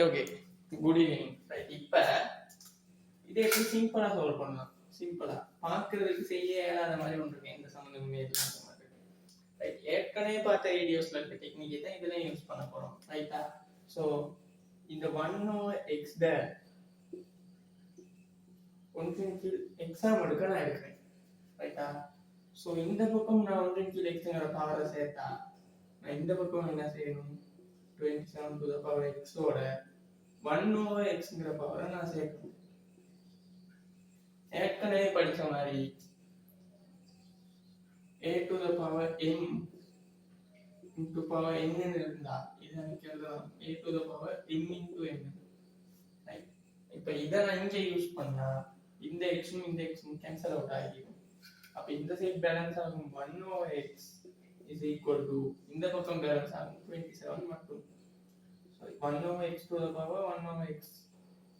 Okay, good evening. Right, இப்போ இதை எப்படி சிம்பிளாக சால்வ் பண்ணலாம்? சிம்பிளாக பார்க்கறதுக்கு செய்ய இயலாத மாதிரி ஒன்று இருக்கு, எந்த சம்மந்தமுமே இல்லாத மாதிரி. ரைட், ஏற்கனவே பார்த்த வீடியோஸில் இருக்க டெக்னிக்கை தான் இதில் யூஸ் பண்ண போகிறோம். ரைட்டா? ஸோ இந்த 1/x ஒன்றின் கீழ் எக்ஸாம் எடுக்க நான் எடுக்கிறேன். ரைட்டா? ஸோ இந்த பக்கம் நான் ஒன்றின் கீழ் எக்ஸுங்கிற பவரை சேர்த்தா நான் இந்த பக்கம் என்ன செய்யணும்? 27 to the power x ஓட 1/x பவரை நான் சேர்க்கணும். ஏற்கனவே படிச்ச மாதிரி a to the power m into power n இருந்தா இதை எனக்கு எழுதலாம் a to the power m into n. Right, இப்போ இதை நான் இங்கே யூஸ் பண்ணா இந்த எக்ஸும் இந்த எக்ஸும் கேன்சல் அவுட் ஆகிடும். அப்போ இந்த சைட் பேலன்ஸ் ஆகும் 1/x is equal to இந்த பக்கம் பேலன்ஸ் ஆகும் 27 மட்டும். 1/x to the power 1/x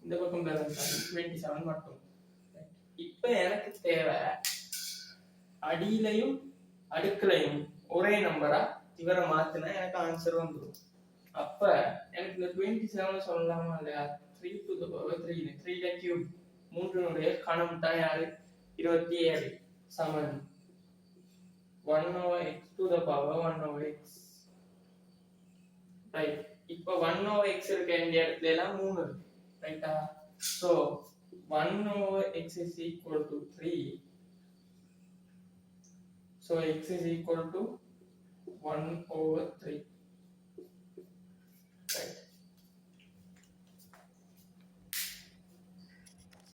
இந்த பக்கம் பேலன்ஸ் ஆகும் 27 மட்டும். இப்போ எனக்கு தேவை அடியிலையும் அடுக்கலையும் ஒரே நம்பரா இவரை மாத்தினா எனக்கு ஆன்சர் வந்துடும். அப்ப எனக்கு இந்த 27 சொல்லலாமா இல்லையா? 3 to the power 3 3 கியூப் மூன்றினுடைய கணம் தான் யாரு? 27 சமன் 1/x to the power 1/x. Right, இப்போ 1/x இருக்க வேண்டிய இடத்துல எல்லாம் 3 இருக்கு. ரைட்டா? So 1/x is equal to 3. So x is equal to 1/3.